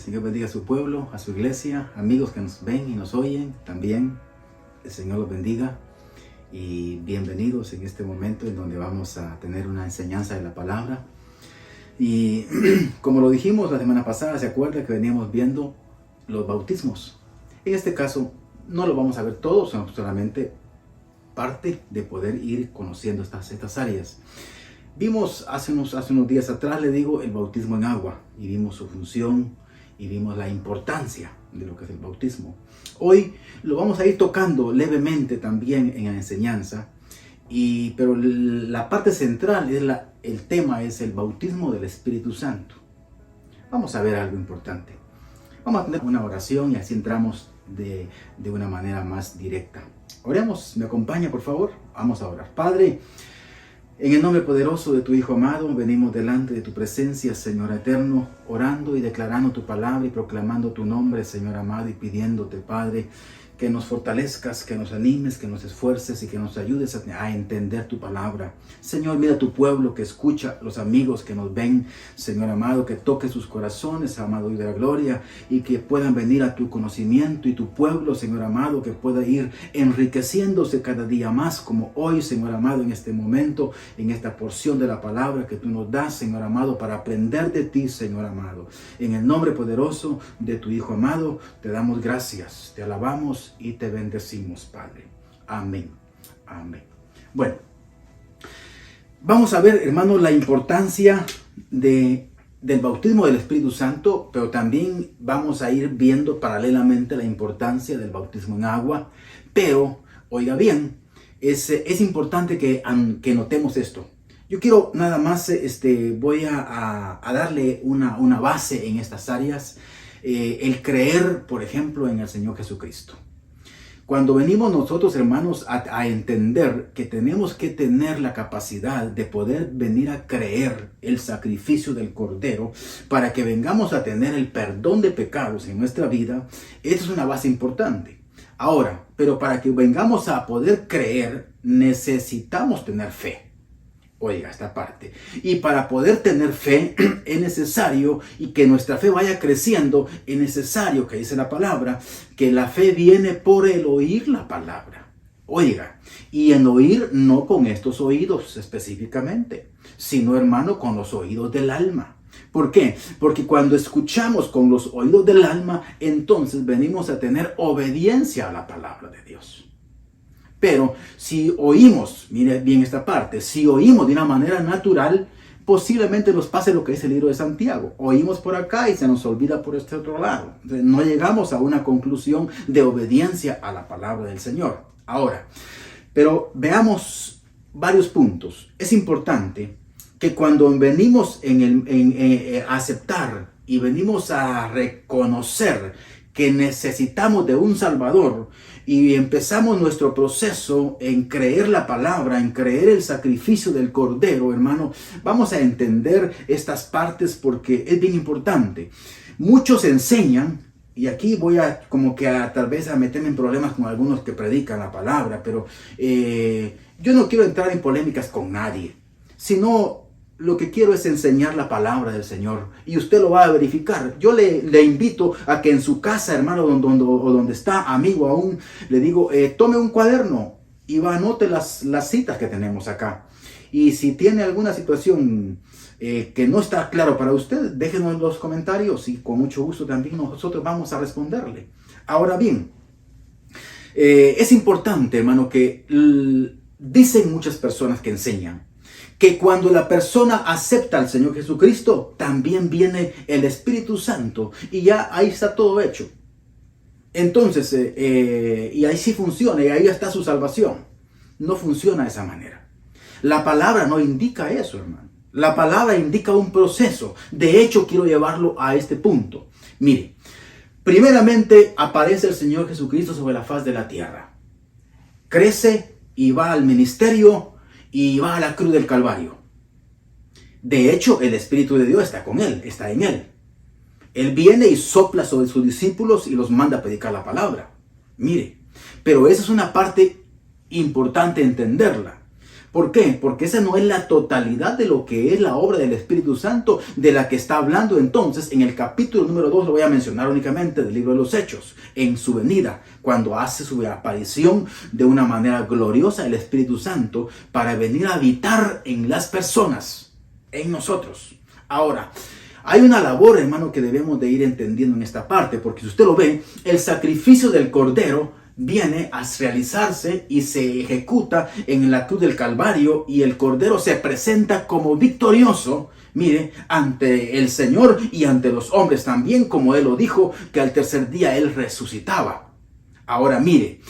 El Señor bendiga a su pueblo, a su iglesia, amigos que nos ven y nos oyen también. El Señor los bendiga y bienvenidos en este momento en donde vamos a tener una enseñanza de la palabra. Y como lo dijimos la semana pasada, ¿se acuerda que veníamos viendo los bautismos? En este caso no lo vamos a ver todos, sino solamente parte de poder ir conociendo estas áreas. Vimos hace unos días atrás, le digo, el bautismo en agua y vimos su función y vimos la importancia de lo que es el bautismo. Hoy lo vamos a ir tocando levemente también en la enseñanza, pero la parte central, el tema es el bautismo del Espíritu Santo. Vamos a ver algo importante. Vamos a tener una oración y así entramos de una manera más directa. Oremos, ¿me acompaña por favor? Vamos a orar. Padre, en el nombre poderoso de tu Hijo amado, venimos delante de tu presencia, Señor eterno, orando y declarando tu palabra y proclamando tu nombre, Señor amado, y pidiéndote, Padre, que nos fortalezcas, que nos animes, que nos esfuerces y que nos ayudes a entender tu palabra. Señor, mira a tu pueblo que escucha, los amigos que nos ven, Señor amado, que toque sus corazones, amado y de la gloria, y que puedan venir a tu conocimiento, y tu pueblo, Señor amado, que pueda ir enriqueciéndose cada día más, como hoy, Señor amado, en este momento, en esta porción de la palabra que tú nos das, Señor amado, para aprender de ti, Señor amado. En el nombre poderoso de tu Hijo amado, te damos gracias, te alabamos y te bendecimos, Padre. Amén. Amén. Bueno, vamos a ver, hermanos, la importancia del bautismo del Espíritu Santo, pero también vamos a ir viendo paralelamente la importancia del bautismo en agua. Pero, oiga bien, es importante que notemos esto. Yo quiero nada más, voy a darle una base en estas áreas. El creer, por ejemplo, en el Señor Jesucristo. Cuando venimos nosotros, hermanos, a entender que tenemos que tener la capacidad de poder venir a creer el sacrificio del Cordero para que vengamos a tener el perdón de pecados en nuestra vida, esa es una base importante. Ahora, pero para que vengamos a poder creer, necesitamos tener fe. Oiga, esta parte. Y para poder tener fe es necesario, y que nuestra fe vaya creciendo, es necesario, que dice la palabra, que la fe viene por el oír la palabra. Oiga, y en oír no con estos oídos específicamente, sino, hermano, con los oídos del alma. ¿Por qué? Porque cuando escuchamos con los oídos del alma, entonces venimos a tener obediencia a la palabra de Dios. Pero si oímos, mire bien esta parte, si oímos de una manera natural, posiblemente nos pase lo que dice el libro de Santiago. Oímos por acá y se nos olvida por este otro lado. Entonces, no llegamos a una conclusión de obediencia a la palabra del Señor. Ahora, pero veamos varios puntos. Es importante que cuando venimos a aceptar y venimos a reconocer que necesitamos de un Salvador y empezamos nuestro proceso en creer la palabra, en creer el sacrificio del Cordero, hermano, vamos a entender estas partes porque es bien importante. Muchos enseñan, y aquí voy tal vez a meterme en problemas con algunos que predican la palabra, pero yo no quiero entrar en polémicas con nadie, sino lo que quiero es enseñar la palabra del Señor y usted lo va a verificar. Yo le invito a que en su casa, hermano, donde está, amigo aún, le digo, tome un cuaderno y anote las citas que tenemos acá. Y si tiene alguna situación que no está claro para usted, déjenos en los comentarios y con mucho gusto también nosotros vamos a responderle. Ahora bien, es importante, hermano, que dicen muchas personas que enseñan que cuando la persona acepta al Señor Jesucristo, también viene el Espíritu Santo y ya ahí está todo hecho. Entonces, y ahí sí funciona y ahí está su salvación. No funciona de esa manera. La palabra no indica eso, hermano. La palabra indica un proceso. De hecho, quiero llevarlo a este punto. Mire, primeramente aparece el Señor Jesucristo sobre la faz de la tierra. Crece y va al ministerio y va a la cruz del Calvario. De hecho, el Espíritu de Dios está con él, está en él. Él viene y sopla sobre sus discípulos y los manda a predicar la palabra. Mire, pero esa es una parte importante entenderla. ¿Por qué? Porque esa no es la totalidad de lo que es la obra del Espíritu Santo de la que está hablando entonces en el capítulo número 2, lo voy a mencionar únicamente del libro de los Hechos, en su venida, cuando hace su aparición de una manera gloriosa el Espíritu Santo para venir a habitar en las personas, en nosotros. Ahora, hay una labor, hermano, que debemos de ir entendiendo en esta parte, porque si usted lo ve, el sacrificio del Cordero viene a realizarse y se ejecuta en la cruz del Calvario, y el Cordero se presenta como victorioso, mire, ante el Señor y ante los hombres también, como Él lo dijo, que al tercer día Él resucitaba. Ahora mire,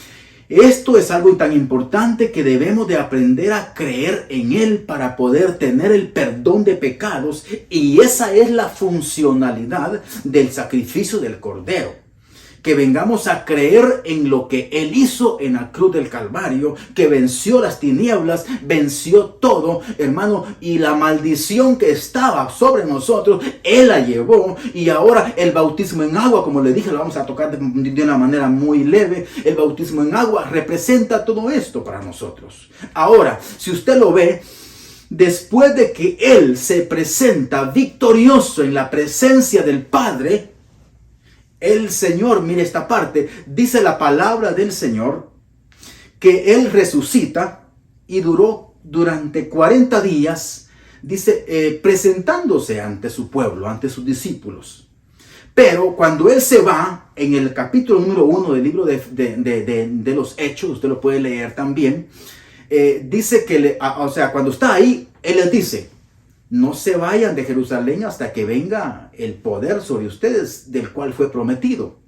esto es algo tan importante que debemos de aprender a creer en Él para poder tener el perdón de pecados, y esa es la funcionalidad del sacrificio del Cordero. Que vengamos a creer en lo que Él hizo en la cruz del Calvario, que venció las tinieblas, venció todo, hermano, y la maldición que estaba sobre nosotros, Él la llevó. Y ahora el bautismo en agua, como le dije, lo vamos a tocar de una manera muy leve. El bautismo en agua representa todo esto para nosotros. Ahora, si usted lo ve, después de que Él se presenta victorioso en la presencia del Padre, el Señor, mire esta parte, dice la palabra del Señor que Él resucita y duró durante 40 días, dice, presentándose ante su pueblo, ante sus discípulos. Pero cuando Él se va, en el capítulo número 1 del libro de los Hechos, usted lo puede leer también, dice que, cuando está ahí, Él les dice: no se vayan de Jerusalén hasta que venga el poder sobre ustedes del cual fue prometido.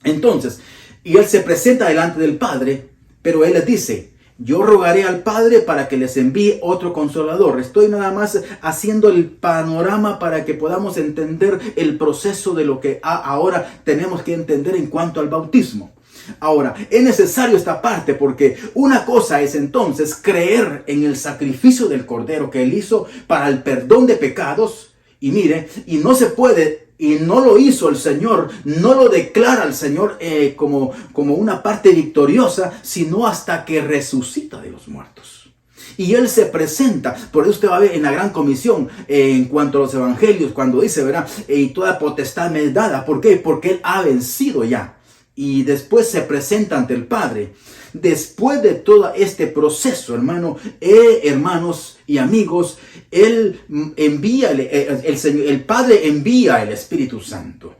Entonces, y Él se presenta delante del Padre, pero Él les dice: yo rogaré al Padre para que les envíe otro consolador. Estoy nada más haciendo el panorama para que podamos entender el proceso de lo que ahora tenemos que entender en cuanto al bautismo. Ahora, es necesario esta parte, porque una cosa es entonces creer en el sacrificio del Cordero que Él hizo para el perdón de pecados. Y mire, y no se puede, y no lo hizo el Señor, no lo declara el Señor como una parte victoriosa, sino hasta que resucita de los muertos. Y Él se presenta, por eso usted va a ver en la gran comisión, en cuanto a los evangelios, cuando dice, ¿verdad? Y toda potestad me es dada. ¿Por qué? Porque Él ha vencido ya. Y después se presenta ante el Padre. Después de todo este proceso, hermanos y amigos, Él envía, el Padre envía el Espíritu Santo.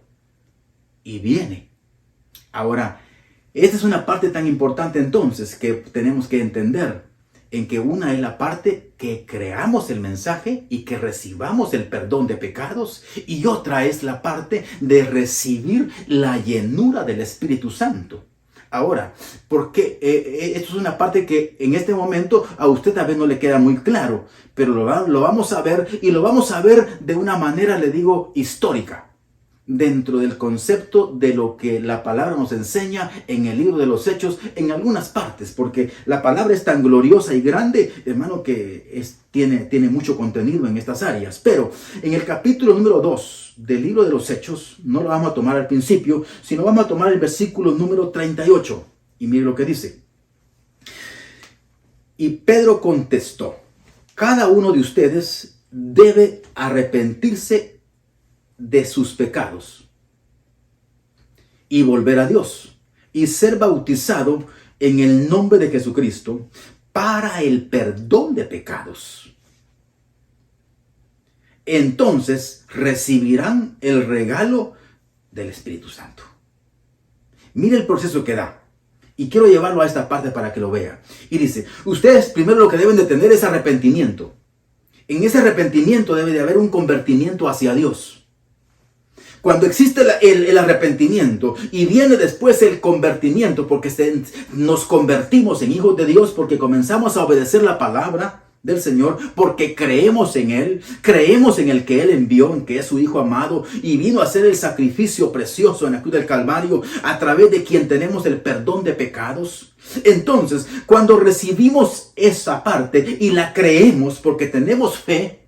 Y viene. Ahora, esta es una parte tan importante entonces que tenemos que entender. En que una es la parte que creamos el mensaje y que recibamos el perdón de pecados, y otra es la parte de recibir la llenura del Espíritu Santo. Ahora, porque esto es una parte que en este momento a usted tal vez no le queda muy claro, pero lo vamos a ver, y lo vamos a ver de una manera, le digo, histórica, dentro del concepto de lo que la palabra nos enseña en el libro de los Hechos, en algunas partes, porque la palabra es tan gloriosa y grande, hermano, que tiene mucho contenido en estas áreas. Pero en el capítulo número 2 del libro de los Hechos, no lo vamos a tomar al principio, sino vamos a tomar el versículo número 38, y mire lo que dice: y Pedro contestó: cada uno de ustedes debe arrepentirse de sus pecados y volver a Dios y ser bautizado en el nombre de Jesucristo para el perdón de pecados. Entonces recibirán el regalo del Espíritu Santo. Mire el proceso que da, y quiero llevarlo a esta parte para que lo vea. Y dice: ustedes primero lo que deben de tener es arrepentimiento. En ese arrepentimiento debe de haber un convertimiento hacia Dios. Cuando existe el arrepentimiento y viene después el convertimiento, porque nos convertimos en hijos de Dios, porque comenzamos a obedecer la palabra del Señor, porque creemos en Él, creemos en el que Él envió, en que es su Hijo amado, y vino a hacer el sacrificio precioso en la cruz del Calvario, a través de quien tenemos el perdón de pecados. Entonces, cuando recibimos esa parte y la creemos porque tenemos fe,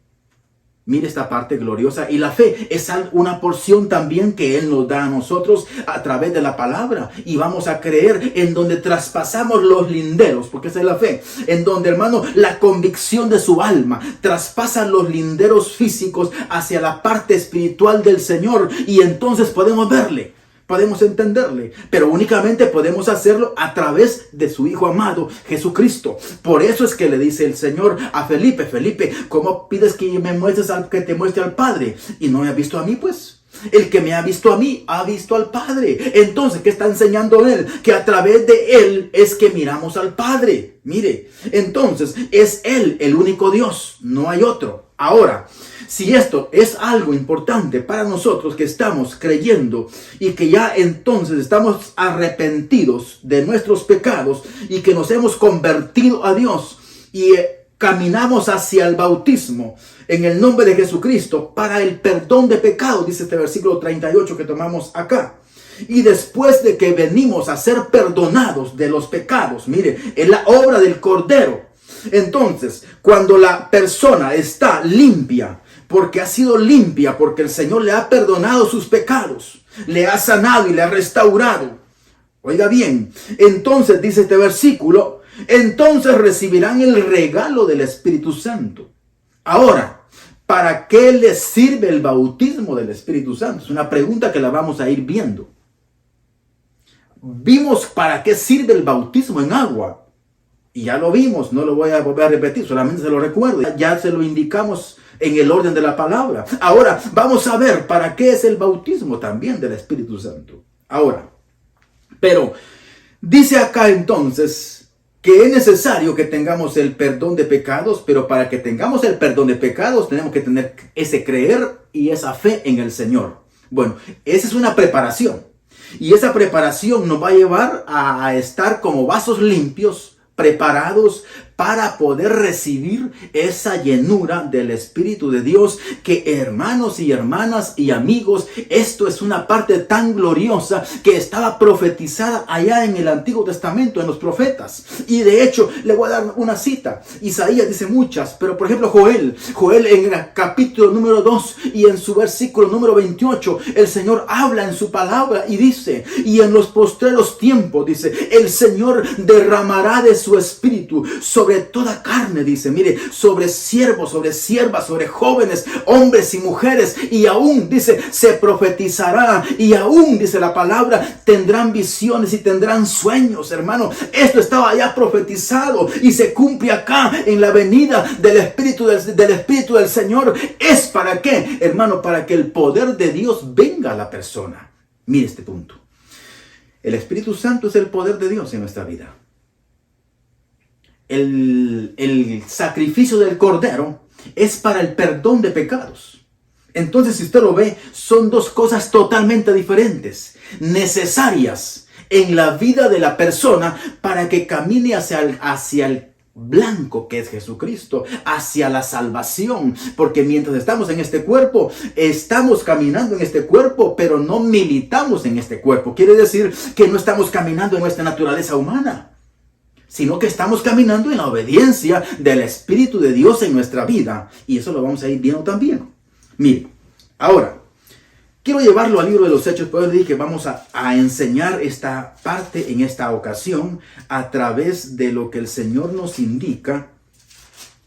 Mire esta parte gloriosa. Y la fe es una porción también que Él nos da a nosotros a través de la palabra. Y vamos a creer en donde traspasamos los linderos, porque esa es la fe. En donde, hermano, la convicción de su alma traspasa los linderos físicos hacia la parte espiritual del Señor. Y entonces podemos verle. Podemos entenderle, pero únicamente podemos hacerlo a través de su Hijo amado, Jesucristo. Por eso es que le dice el Señor a Felipe: Felipe, ¿cómo pides que me muestres que te muestre al Padre? ¿Y no me has visto a mí? Pues el que me ha visto a mí, ha visto al Padre. Entonces, ¿qué está enseñando Él? Que a través de Él es que miramos al Padre. Mire, entonces es Él el único Dios, no hay otro. Ahora, si esto es algo importante para nosotros que estamos creyendo y que ya entonces estamos arrepentidos de nuestros pecados y que nos hemos convertido a Dios y caminamos hacia el bautismo en el nombre de Jesucristo para el perdón de pecados, dice este versículo 38 que tomamos acá. Y después de que venimos a ser perdonados de los pecados, mire, es la obra del Cordero. Entonces, cuando la persona está limpia, porque ha sido limpia, porque el Señor le ha perdonado sus pecados, le ha sanado y le ha restaurado. Oiga bien, entonces dice este versículo, entonces recibirán el regalo del Espíritu Santo. Ahora, ¿para qué les sirve el bautismo del Espíritu Santo? Es una pregunta que la vamos a ir viendo. Vimos para qué sirve el bautismo en agua. Y ya lo vimos, no lo voy a volver a repetir, solamente se lo recuerdo. Ya se lo indicamos en el orden de la palabra. Ahora, vamos a ver para qué es el bautismo también del Espíritu Santo. Ahora, pero dice acá entonces que es necesario que tengamos el perdón de pecados, pero para que tengamos el perdón de pecados tenemos que tener ese creer y esa fe en el Señor. Bueno, esa es una preparación. Y esa preparación nos va a llevar a estar como vasos limpios, preparados para poder recibir esa llenura del Espíritu de Dios, que hermanos y hermanas y amigos, esto es una parte tan gloriosa que estaba profetizada allá en el Antiguo Testamento, en los profetas. Y de hecho, le voy a dar una cita. Isaías dice muchas, pero por ejemplo Joel en el capítulo número 2 y en su versículo número 28, el Señor habla en su palabra y dice, y en los postreros tiempos, dice, el Señor derramará de su Espíritu sobre toda carne, dice, mire, sobre siervos, sobre siervas, sobre jóvenes, hombres y mujeres, y aún, dice, se profetizará, y aún, dice la palabra, tendrán visiones y tendrán sueños, hermano. Esto estaba ya profetizado y se cumple acá en la venida del Espíritu del Señor. ¿Es para qué, hermano? Para que el poder de Dios venga a la persona. Mire este punto. El Espíritu Santo es el poder de Dios en nuestra vida. El sacrificio del Cordero es para el perdón de pecados. Entonces, si usted lo ve, son dos cosas totalmente diferentes, necesarias en la vida de la persona para que camine hacia el blanco que es Jesucristo, hacia la salvación. Porque mientras estamos en este cuerpo, estamos caminando en este cuerpo, pero no militamos en este cuerpo. Quiere decir que no estamos caminando en nuestra naturaleza humana, sino que estamos caminando en la obediencia del Espíritu de Dios en nuestra vida. Y eso lo vamos a ir viendo también. Mire, ahora, quiero llevarlo al libro de los Hechos, pero dije que vamos a enseñar esta parte en esta ocasión a través de lo que el Señor nos indica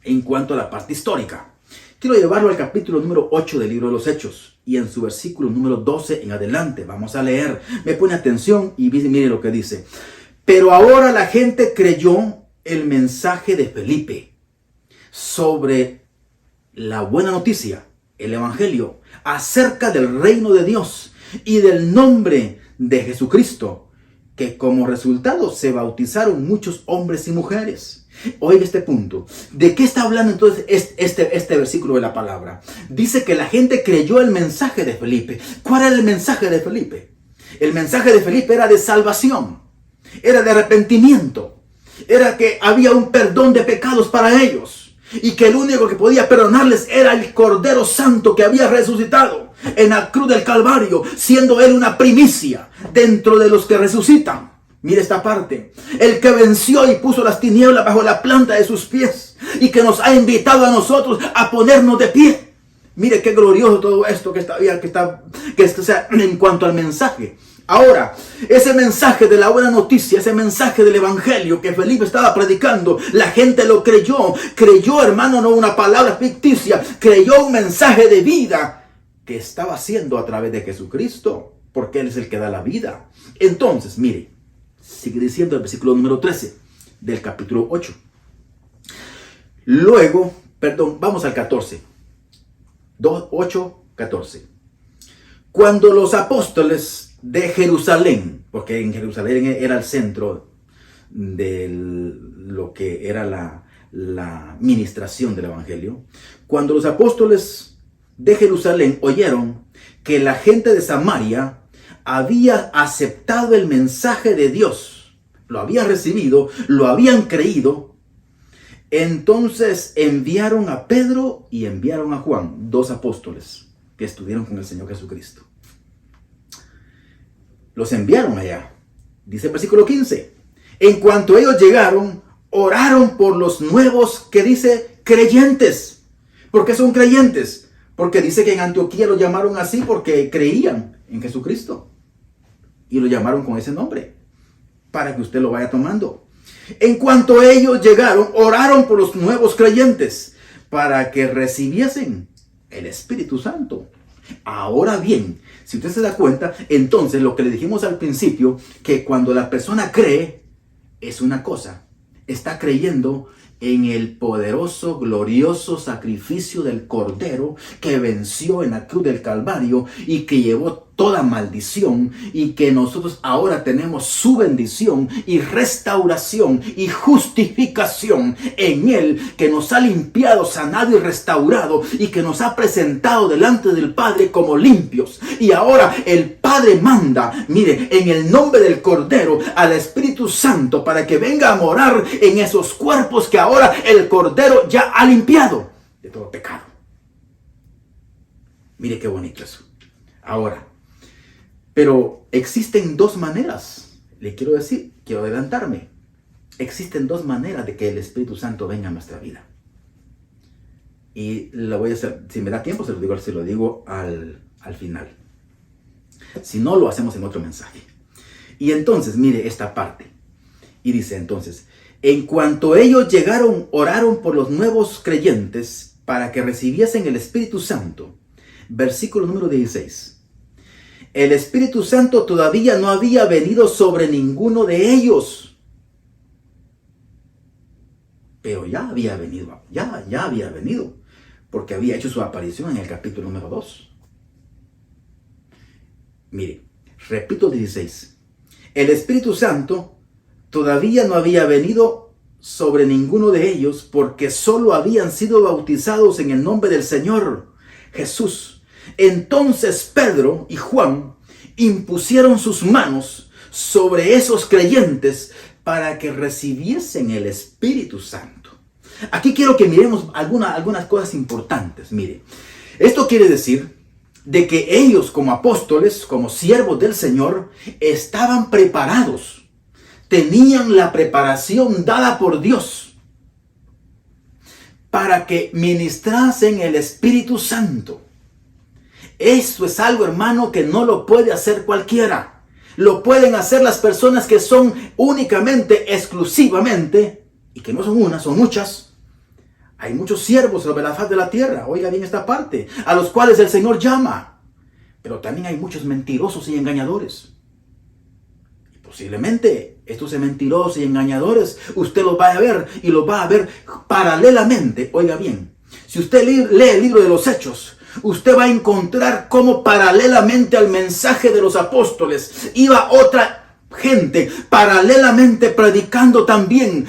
en cuanto a la parte histórica. Quiero llevarlo al capítulo número 8 del libro de los Hechos y en su versículo número 12 en adelante. Vamos a leer. Me pone atención y mire lo que dice. Pero ahora la gente creyó el mensaje de Felipe sobre la buena noticia, el evangelio, acerca del reino de Dios y del nombre de Jesucristo, que como resultado se bautizaron muchos hombres y mujeres. Oiga este punto. ¿De qué está hablando entonces este versículo de la palabra? Dice que la gente creyó el mensaje de Felipe. ¿Cuál era el mensaje de Felipe? El mensaje de Felipe era de salvación. Era de arrepentimiento. Era que había un perdón de pecados para ellos. Y que el único que podía perdonarles era el Cordero Santo que había resucitado en la cruz del Calvario, siendo él una primicia dentro de los que resucitan. Mire esta parte. El que venció y puso las tinieblas bajo la planta de sus pies y que nos ha invitado a nosotros a ponernos de pie. Mire qué glorioso todo esto o sea, en cuanto al mensaje. Ahora, ese mensaje de la buena noticia, ese mensaje del evangelio que Felipe estaba predicando, la gente lo creyó. Creyó, hermano, no una palabra ficticia. Creyó un mensaje de vida que estaba haciendo a través de Jesucristo, porque Él es el que da la vida. Entonces, mire, sigue diciendo el versículo número 13 del capítulo 8. Luego, vamos al 14. 8, 14. Cuando los apóstoles de Jerusalén, porque en Jerusalén era el centro de lo que era la ministración del evangelio, cuando los apóstoles de Jerusalén oyeron que la gente de Samaria había aceptado el mensaje de Dios, lo habían recibido, lo habían creído, entonces enviaron a Pedro y enviaron a Juan, 2 apóstoles que estuvieron con el Señor Jesucristo. Los enviaron allá. Dice el versículo 15. En cuanto ellos llegaron, oraron por los nuevos, que dice, creyentes. ¿Por qué son creyentes? Porque dice que en Antioquía lo llamaron así porque creían en Jesucristo. Y lo llamaron con ese nombre, para que usted lo vaya tomando. En cuanto ellos llegaron, oraron por los nuevos creyentes, para que recibiesen el Espíritu Santo. Ahora bien, si usted se da cuenta, entonces lo que le dijimos al principio, que cuando la persona cree, es una cosa. Está creyendo en el poderoso, glorioso sacrificio del Cordero que venció en la cruz del Calvario y que llevó toda maldición, y que nosotros ahora tenemos su bendición y restauración y justificación en Él, que nos ha limpiado, sanado y restaurado, y que nos ha presentado delante del Padre como limpios. Y ahora el Padre manda, mire, en el nombre del Cordero, al Espíritu Santo para que venga a morar en esos cuerpos que ahora el Cordero ya ha limpiado de todo pecado. Mire qué bonito eso. Ahora, pero existen 2 maneras. Le quiero decir, quiero adelantarme. Existen 2 maneras de que el Espíritu Santo venga a nuestra vida. Y lo voy a hacer, si me da tiempo, se lo digo al final. Si no, lo hacemos en otro mensaje. Y entonces, mire esta parte. Y dice entonces, en cuanto ellos llegaron, oraron por los nuevos creyentes para que recibiesen el Espíritu Santo. Versículo número 16. El Espíritu Santo todavía no había venido sobre ninguno de ellos. Pero ya había venido, ya había venido, porque había hecho su aparición en el capítulo número 2. Mire, repito 16. El Espíritu Santo todavía no había venido sobre ninguno de ellos, porque solo habían sido bautizados en el nombre del Señor Jesús. Entonces Pedro y Juan impusieron sus manos sobre esos creyentes para que recibiesen el Espíritu Santo. Aquí quiero que miremos algunas cosas importantes. Mire, esto quiere decir de que ellos, como apóstoles, como siervos del Señor, estaban preparados. Tenían la preparación dada por Dios para que ministrasen el Espíritu Santo. Esto es algo, hermano, que no lo puede hacer cualquiera. Lo pueden hacer las personas que son únicamente, exclusivamente, y que no son unas, son muchas. Hay muchos siervos sobre la faz de la tierra, oiga bien esta parte, a los cuales el Señor llama. Pero también hay muchos mentirosos y engañadores. Y posiblemente estos mentirosos y engañadores, usted los va a ver, y los va a ver paralelamente. Oiga bien, si usted lee el libro de los Hechos, usted va a encontrar cómo paralelamente al mensaje de los apóstoles iba otra gente paralelamente predicando también,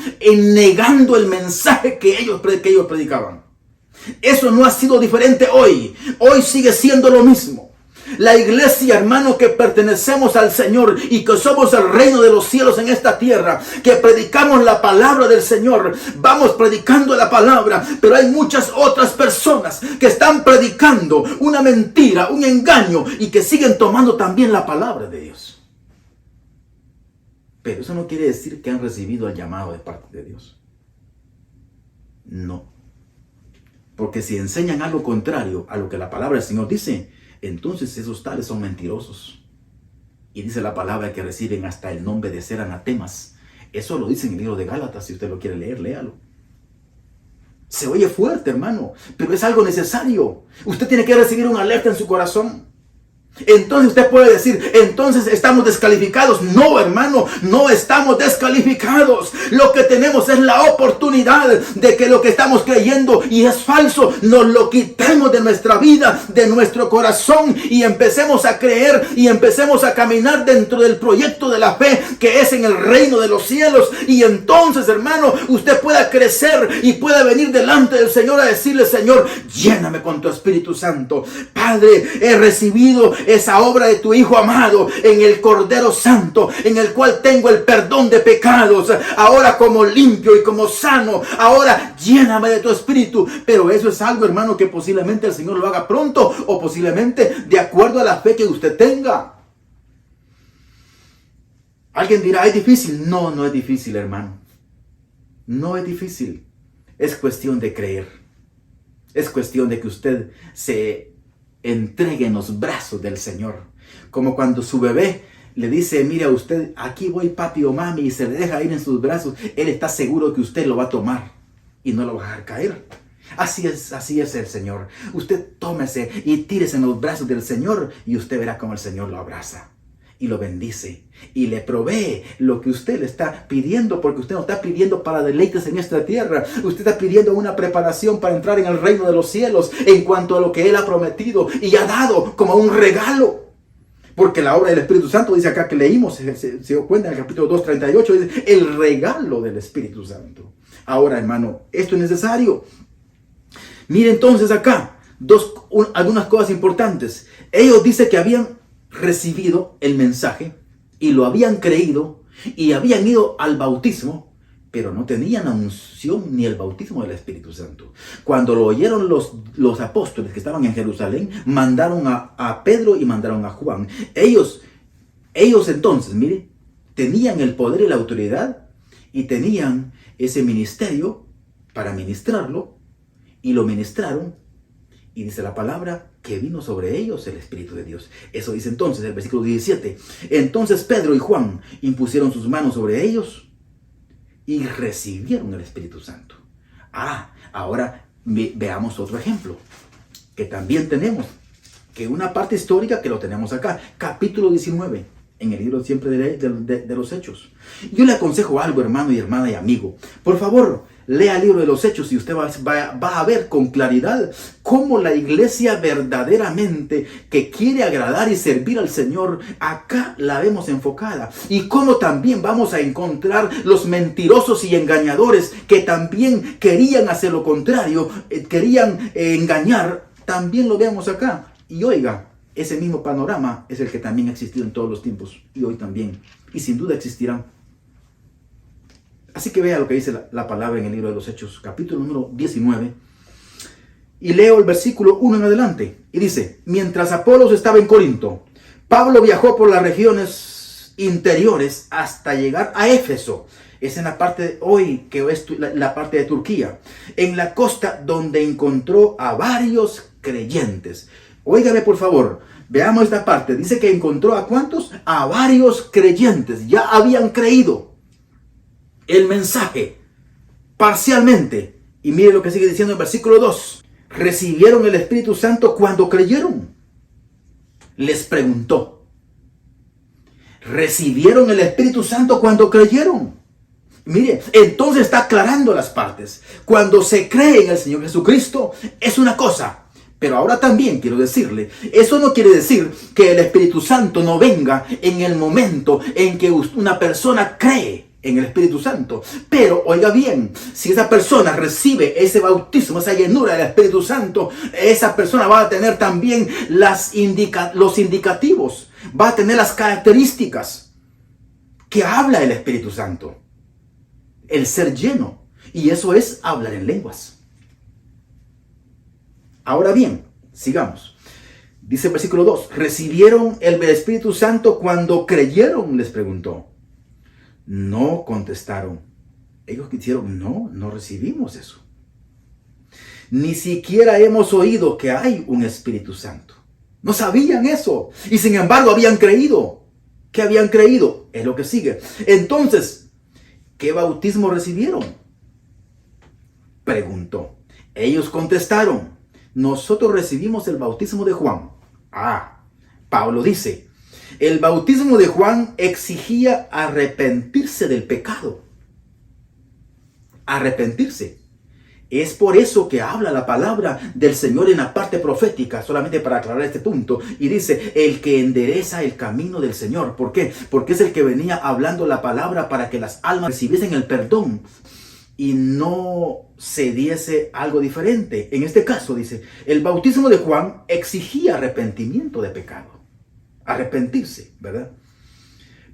negando el mensaje que ellos predicaban. Eso no ha sido diferente hoy. Hoy sigue siendo lo mismo. La iglesia, hermano, que pertenecemos al Señor y que somos el reino de los cielos en esta tierra, que predicamos la palabra del Señor, vamos predicando la palabra, pero hay muchas otras personas que están predicando una mentira, un engaño, y que siguen tomando también la palabra de Dios. Pero eso no quiere decir que han recibido el llamado de parte de Dios. No. Porque si enseñan algo contrario a lo que la palabra del Señor dice, entonces esos tales son mentirosos. Y dice la palabra que reciben hasta el nombre de ser anatemas. Eso lo dice en el libro de Gálatas. Si usted lo quiere leer, léalo. Se oye fuerte, hermano, pero es algo necesario. Usted tiene que recibir una alerta en su corazón. Entonces usted puede decir, entonces estamos descalificados. No, hermano, no estamos descalificados. Lo que tenemos es la oportunidad de que lo que estamos creyendo y es falso, nos lo quitemos de nuestra vida, de nuestro corazón, y empecemos a creer y empecemos a caminar dentro del proyecto de la fe que es en el reino de los cielos. Y entonces, hermano, usted pueda crecer y pueda venir delante del Señor a decirle, Señor, lléname con tu Espíritu Santo. Padre, he recibido esa obra de tu Hijo amado en el Cordero Santo, en el cual tengo el perdón de pecados. Ahora como limpio y como sano, ahora lléname de tu Espíritu. Pero eso es algo, hermano, que posiblemente el Señor lo haga pronto, o posiblemente de acuerdo a la fe que usted tenga. Alguien dirá, ¿es difícil? No, no es difícil, hermano. No es difícil. Es cuestión de creer. Es cuestión de que usted se entregue en los brazos del Señor. Como cuando su bebé le dice, mire a usted, aquí voy papi o mami, y se le deja ir en sus brazos. Él está seguro que usted lo va a tomar y no lo va a dejar caer. Así es el Señor. Usted tómese y tírese en los brazos del Señor y usted verá cómo el Señor lo abraza y lo bendice y le provee lo que usted le está pidiendo, porque usted no está pidiendo para deleites en esta tierra. Usted está pidiendo una preparación para entrar en el reino de los cielos en cuanto a lo que Él ha prometido y ha dado como un regalo. Porque la obra del Espíritu Santo dice acá que leímos, se dio cuenta en el capítulo 2:38, dice el regalo del Espíritu Santo. Ahora, hermano, esto es necesario. Mire entonces acá algunas cosas importantes. Ellos dicen que habían recibido el mensaje y lo habían creído y habían ido al bautismo, pero no tenían la unción ni el bautismo del Espíritu Santo. Cuando lo oyeron los apóstoles que estaban en Jerusalén, mandaron a Pedro y mandaron a Juan. Ellos entonces, mire, tenían el poder y la autoridad y tenían ese ministerio para ministrarlo, y lo ministraron. Y dice la palabra que vino sobre ellos el Espíritu de Dios. Eso dice entonces el versículo 17. Entonces Pedro y Juan impusieron sus manos sobre ellos y recibieron el Espíritu Santo. Ahora veamos otro ejemplo que también tenemos, que una parte histórica que lo tenemos acá. Capítulo 19, en el libro siempre de los Hechos. Yo le aconsejo algo, hermano y hermana y amigo. Por favor, lea el libro de los Hechos y usted va a ver con claridad cómo la iglesia verdaderamente que quiere agradar y servir al Señor, acá la vemos enfocada. Y cómo también vamos a encontrar los mentirosos y engañadores que también querían hacer lo contrario, querían engañar. También lo vemos acá. Y oiga, ese mismo panorama es el que también ha existido en todos los tiempos y hoy también. Y sin duda existirá. Así que vea lo que dice la palabra en el libro de los Hechos, capítulo número 19. Y leo el versículo 1 en adelante. Y dice, mientras Apolos estaba en Corinto, Pablo viajó por las regiones interiores hasta llegar a Éfeso. Es en la parte de hoy, que es la parte de Turquía. En la costa donde encontró a varios creyentes. Óigame por favor, veamos esta parte. Dice que encontró ¿a cuántos? A varios creyentes. Ya habían creído el mensaje parcialmente. Y mire lo que sigue diciendo el versículo 2. Recibieron el Espíritu Santo cuando creyeron. Les preguntó. Recibieron el Espíritu Santo cuando creyeron. Mire, entonces está aclarando las partes. Cuando se cree en el Señor Jesucristo es una cosa. Pero ahora también quiero decirle, eso no quiere decir que el Espíritu Santo no venga en el momento en que una persona cree en el Espíritu Santo. Pero oiga bien, si esa persona recibe ese bautismo, esa llenura del Espíritu Santo, esa persona va a tener también los indicativos, va a tener las características que habla el Espíritu Santo. El ser lleno. Y eso es hablar en lenguas. Ahora bien, sigamos. Dice el versículo 2. ¿Recibieron el Espíritu Santo cuando creyeron? Les preguntó. No contestaron. Ellos dijeron, no recibimos eso. Ni siquiera hemos oído que hay un Espíritu Santo. No sabían eso. Y sin embargo habían creído. ¿Qué habían creído? Es lo que sigue. Entonces, ¿qué bautismo recibieron? Preguntó. Ellos contestaron, nosotros recibimos el bautismo de Juan. Pablo dice, el bautismo de Juan exigía arrepentirse del pecado. Arrepentirse. Es por eso que habla la palabra del Señor en la parte profética, solamente para aclarar este punto. Y dice, el que endereza el camino del Señor. ¿Por qué? Porque es el que venía hablando la palabra para que las almas recibiesen el perdón y no se diese algo diferente. En este caso, dice, el bautismo de Juan exigía arrepentimiento de pecado. Arrepentirse, ¿verdad?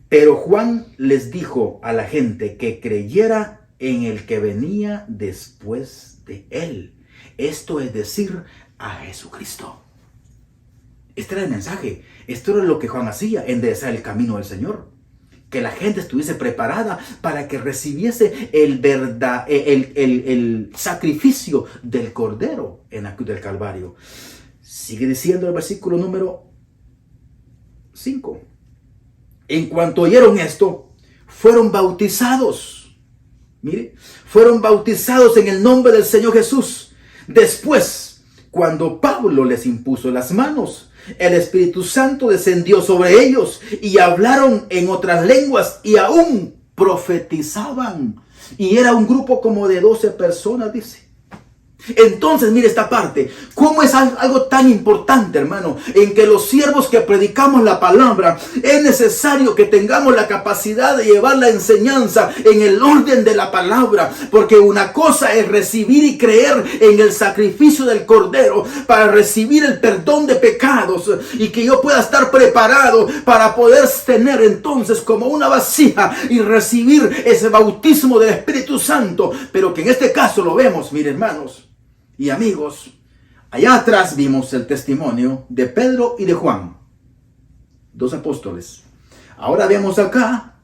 Pero Juan les dijo a la gente que creyera en el que venía después de él. Esto es decir, a Jesucristo. Este era el mensaje. Esto era lo que Juan hacía, enderezar el camino del Señor. Que la gente estuviese preparada para que recibiese el sacrificio del Cordero en la cruz del Calvario. Sigue diciendo el versículo número 5. En cuanto oyeron esto, fueron bautizados. Mire, fueron bautizados en el nombre del Señor Jesús. Después, cuando Pablo les impuso las manos, el Espíritu Santo descendió sobre ellos y hablaron en otras lenguas y aún profetizaban. Y era un grupo como de 12 personas, dice. Entonces, mire esta parte, cómo es algo tan importante, hermano, en que los siervos que predicamos la palabra, es necesario que tengamos la capacidad de llevar la enseñanza en el orden de la palabra, porque una cosa es recibir y creer en el sacrificio del Cordero para recibir el perdón de pecados y que yo pueda estar preparado para poder tener entonces como una vasija y recibir ese bautismo del Espíritu Santo, pero que en este caso lo vemos, mire hermanos y amigos, allá atrás vimos el testimonio de Pedro y de Juan, 2 apóstoles. Ahora vemos acá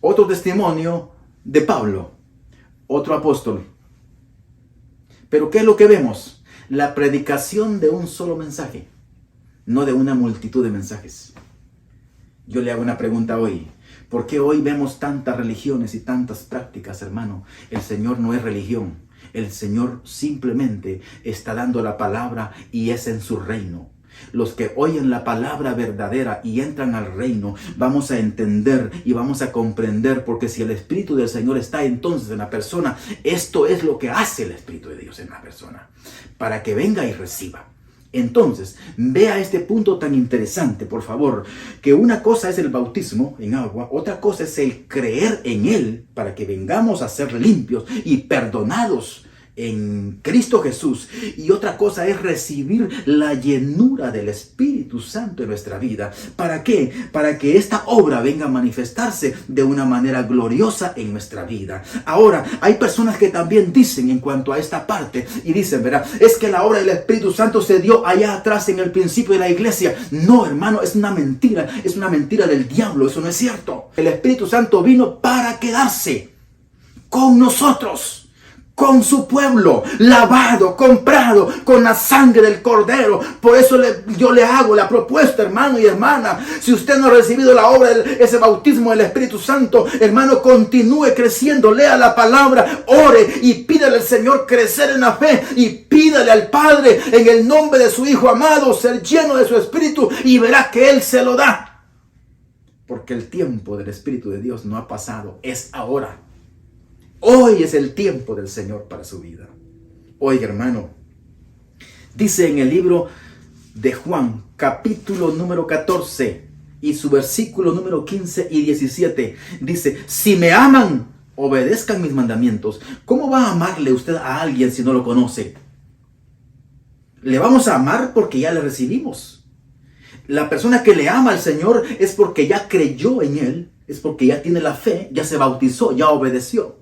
otro testimonio de Pablo, otro apóstol. Pero ¿qué es lo que vemos? La predicación de un solo mensaje, no de una multitud de mensajes. Yo le hago una pregunta hoy. ¿Por qué hoy vemos tantas religiones y tantas prácticas, hermano? El Señor no es religión. El Señor simplemente está dando la palabra y es en su reino. Los que oyen la palabra verdadera y entran al reino, vamos a entender y vamos a comprender, porque si el Espíritu del Señor está entonces en la persona, esto es lo que hace el Espíritu de Dios en la persona, para que venga y reciba. Entonces, vea este punto tan interesante, por favor, que una cosa es el bautismo en agua, otra cosa es el creer en Él para que vengamos a ser limpios y perdonados en Cristo Jesús, y otra cosa es recibir la llenura del Espíritu Santo en nuestra vida. ¿Para qué? Para que esta obra venga a manifestarse de una manera gloriosa en nuestra vida. Ahora, hay personas que también dicen en cuanto a esta parte, y dicen, ¿verdad? Es que la obra del Espíritu Santo se dio allá atrás en el principio de la iglesia. No, hermano, es una mentira del diablo, eso no es cierto. El Espíritu Santo vino para quedarse con nosotros, con su pueblo, lavado, comprado con la sangre del Cordero. Por eso yo le hago la propuesta, hermano y hermana. Si usted no ha recibido la obra, ese bautismo del Espíritu Santo, hermano, continúe creciendo, lea la palabra, ore y pídale al Señor crecer en la fe, y pídale al Padre en el nombre de su Hijo amado ser lleno de su Espíritu, y verá que Él se lo da. Porque el tiempo del Espíritu de Dios no ha pasado, es ahora. Hoy es el tiempo del Señor para su vida. Oiga, hermano, dice en el libro de Juan, capítulo número 14 y su versículo número 15 y 17, dice, si me aman, obedezcan mis mandamientos. ¿Cómo va a amarle usted a alguien si no lo conoce? Le vamos a amar porque ya le recibimos. La persona que le ama al Señor es porque ya creyó en Él, es porque ya tiene la fe, ya se bautizó, ya obedeció.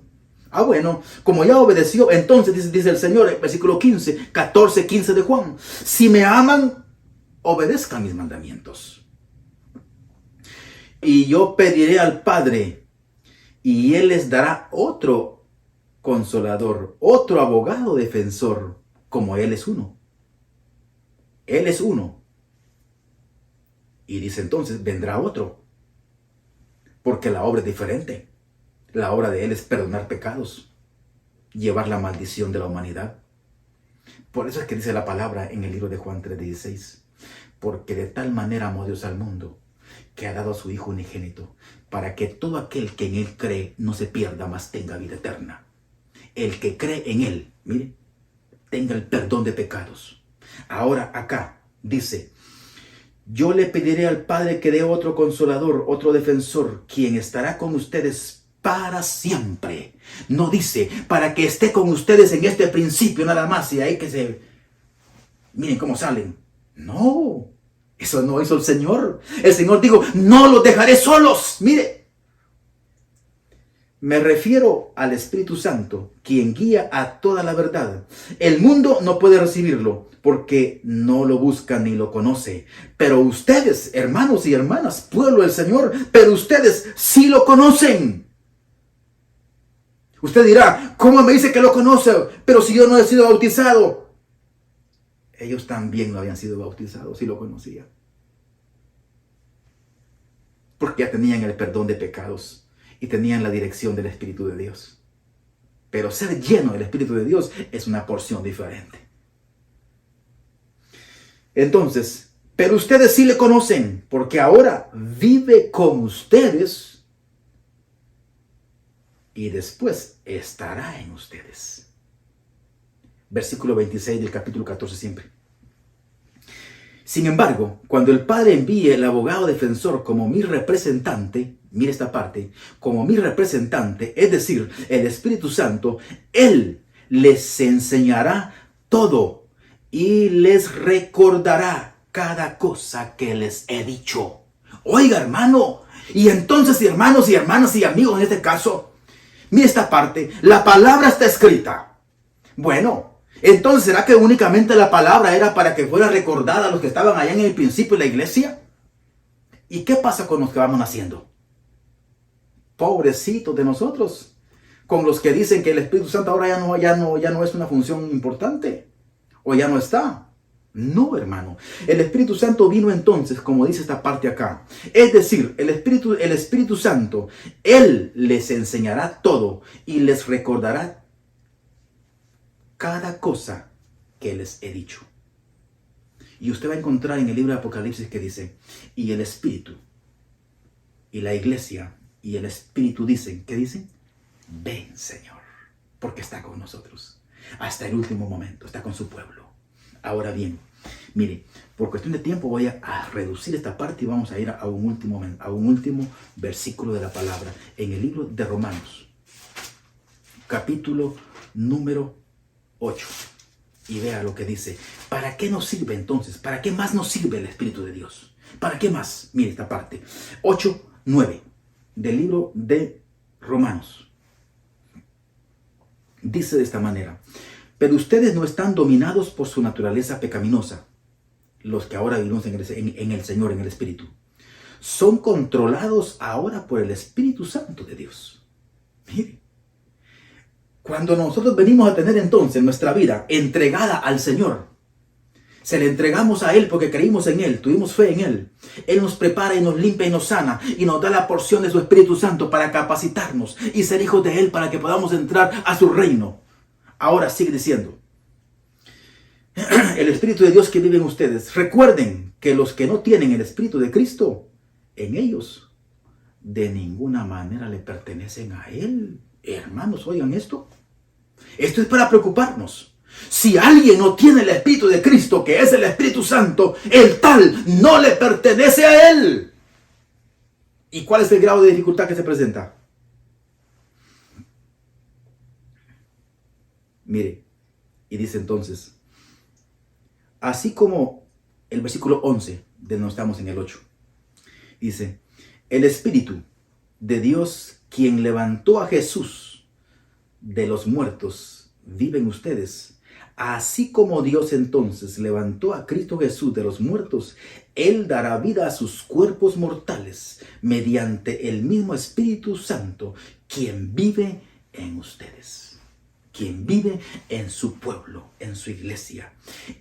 Bueno, como ya obedeció, entonces dice el Señor, versículo 14, 15 de Juan, si me aman, obedezcan mis mandamientos. Y yo pediré al Padre, y Él les dará otro consolador, otro abogado defensor, como Él es uno. Él es uno. Y dice entonces, vendrá otro. Porque la obra es diferente. La obra de Él es perdonar pecados, llevar la maldición de la humanidad. Por eso es que dice la palabra en el libro de Juan 3:16. Porque de tal manera amó Dios al mundo, que ha dado a su Hijo unigénito, para que todo aquel que en Él cree no se pierda, mas tenga vida eterna. El que cree en Él, mire, tenga el perdón de pecados. Ahora acá dice, yo le pediré al Padre que dé otro consolador, otro defensor, quien estará con ustedes para siempre. No dice, para que esté con ustedes en este principio nada más, y ahí que se... Miren cómo salen. No, eso no hizo el Señor. El Señor dijo, no los dejaré solos. Mire, me refiero al Espíritu Santo, quien guía a toda la verdad. El mundo no puede recibirlo porque no lo busca ni lo conoce. Pero ustedes, hermanos y hermanas, pueblo del Señor, pero ustedes sí lo conocen. Usted dirá, ¿cómo me dice que lo conoce? Pero si yo no he sido bautizado. Ellos también no habían sido bautizados y lo conocían. Porque ya tenían el perdón de pecados y tenían la dirección del Espíritu de Dios. Pero ser lleno del Espíritu de Dios es una porción diferente. Entonces, pero ustedes sí le conocen, porque ahora vive con ustedes y después estará en ustedes. Versículo 26 del capítulo 14 siempre. Sin embargo, cuando el Padre envíe el abogado defensor como mi representante, mire esta parte, como mi representante, es decir, el Espíritu Santo, Él les enseñará todo y les recordará cada cosa que les he dicho. Oiga, hermano, y entonces, hermanos y hermanas y amigos en este caso, mire esta parte, la palabra está escrita. Bueno, entonces, ¿será que únicamente la palabra era para que fuera recordada a los que estaban allá en el principio de la iglesia? ¿Y qué pasa con los que vamos naciendo? Pobrecitos de nosotros, con los que dicen que el Espíritu Santo ahora ya no es una función importante, o ya no está. No, hermano. El Espíritu Santo vino entonces, como dice esta parte acá. Es decir, el Espíritu Santo, Él les enseñará todo y les recordará cada cosa que les he dicho. Y usted va a encontrar en el libro de Apocalipsis que dice, y el Espíritu, y la iglesia, y el Espíritu dicen, ¿qué dicen? Ven, Señor, porque está con nosotros. Hasta el último momento, está con su pueblo. Ahora bien, mire, por cuestión de tiempo voy a reducir esta parte y vamos a ir a un último versículo de la palabra. En el libro de Romanos, capítulo número 8. Y vea lo que dice. ¿Para qué nos sirve entonces? ¿Para qué más nos sirve el Espíritu de Dios? ¿Para qué más? Mire esta parte. 8:9 del libro de Romanos. Dice de esta manera. Pero ustedes no están dominados por su naturaleza pecaminosa. Los que ahora vivimos en el Señor, en el Espíritu. Son controlados ahora por el Espíritu Santo de Dios. Mire. Cuando nosotros venimos a tener entonces nuestra vida entregada al Señor, se le entregamos a Él porque creímos en Él, tuvimos fe en Él. Él nos prepara y nos limpia y nos sana y nos da la porción de su Espíritu Santo para capacitarnos y ser hijos de Él para que podamos entrar a su reino. Ahora sigue diciendo, el Espíritu de Dios que vive en ustedes. Recuerden que los que no tienen el Espíritu de Cristo en ellos, de ninguna manera le pertenecen a Él. Hermanos, oigan esto. Esto es para preocuparnos. Si alguien no tiene el Espíritu de Cristo, que es el Espíritu Santo, el tal no le pertenece a Él. ¿Y cuál es el grado de dificultad que se presenta? Mire, y dice entonces, así como el versículo 11, de donde estamos en el 8, dice, el Espíritu de Dios, quien levantó a Jesús de los muertos, vive en ustedes. Así como Dios entonces levantó a Cristo Jesús de los muertos, Él dará vida a sus cuerpos mortales mediante el mismo Espíritu Santo, quien vive en ustedes. quien vive en su pueblo, en su iglesia.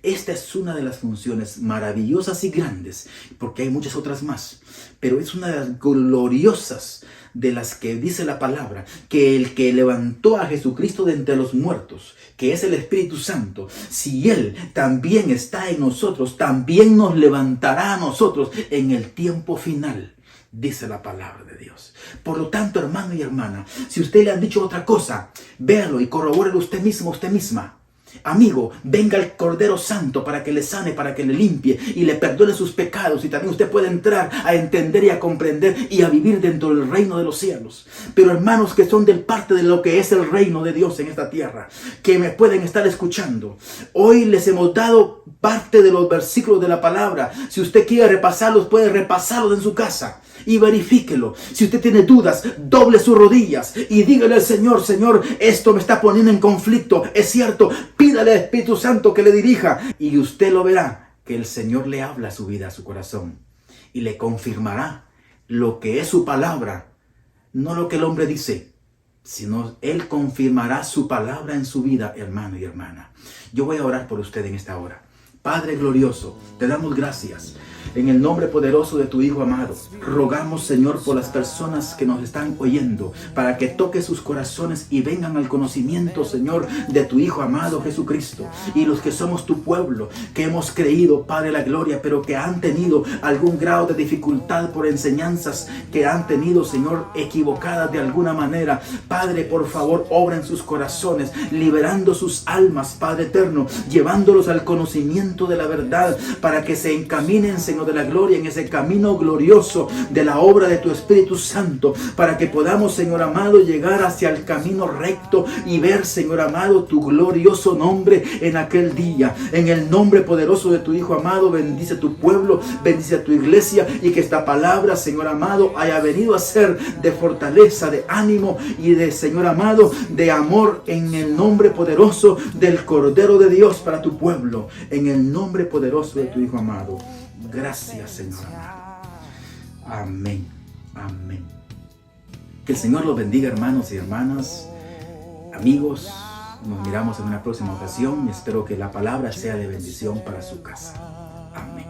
Esta es una de las funciones maravillosas y grandes, porque hay muchas otras más, pero es una de las gloriosas de las que dice la palabra, que el que levantó a Jesucristo de entre los muertos, que es el Espíritu Santo, si Él también está en nosotros, también nos levantará a nosotros en el tiempo final, dice la palabra de Dios. Por lo tanto, hermano y hermana, si usted le han dicho otra cosa, véalo y corrobórelo usted mismo, usted misma. Amigo, venga el Cordero Santo para que le sane, para que le limpie y le perdone sus pecados, y también usted puede entrar a entender y a comprender y a vivir dentro del reino de los cielos. Pero hermanos que son del parte de lo que es el reino de Dios en esta tierra, que me pueden estar escuchando, hoy les hemos dado parte de los versículos de la palabra. Si usted quiere repasarlos, puede repasarlos en su casa y verifíquelo. Si usted tiene dudas, doble sus rodillas y dígale al Señor: Señor, esto me está poniendo en conflicto. Es cierto, pídale al Espíritu Santo que le dirija, y usted lo verá, que el Señor le habla a su vida, a su corazón, y le confirmará lo que es su palabra, no lo que el hombre dice, sino Él confirmará su palabra en su vida, hermano y hermana. Yo voy a orar por usted en esta hora. Padre glorioso, te damos gracias. En el nombre poderoso de tu Hijo amado, rogamos, Señor, por las personas que nos están oyendo, para que toque sus corazones y vengan al conocimiento, Señor, de tu Hijo amado Jesucristo. Y los que somos tu pueblo, que hemos creído, Padre de la gloria, pero que han tenido algún grado de dificultad por enseñanzas que han tenido, Señor, equivocadas de alguna manera. Padre, por favor, obra en sus corazones, liberando sus almas, Padre eterno, llevándolos al conocimiento de la verdad, para que se encaminen, Señor de la gloria, en ese camino glorioso de la obra de tu Espíritu Santo, para que podamos, Señor amado, llegar hacia el camino recto y ver, Señor amado, tu glorioso nombre en aquel día. En el nombre poderoso de tu Hijo amado, bendice tu pueblo, bendice a tu iglesia, y que esta palabra, Señor amado, haya venido a ser de fortaleza, de ánimo y de, Señor amado, de amor, en el nombre poderoso del Cordero de Dios para tu pueblo, en el nombre poderoso de tu Hijo amado. Gracias, Señor amado. Amén. Amén. Que el Señor los bendiga, hermanos y hermanas, amigos. Nos miramos en una próxima ocasión y espero que la palabra sea de bendición para su casa. Amén.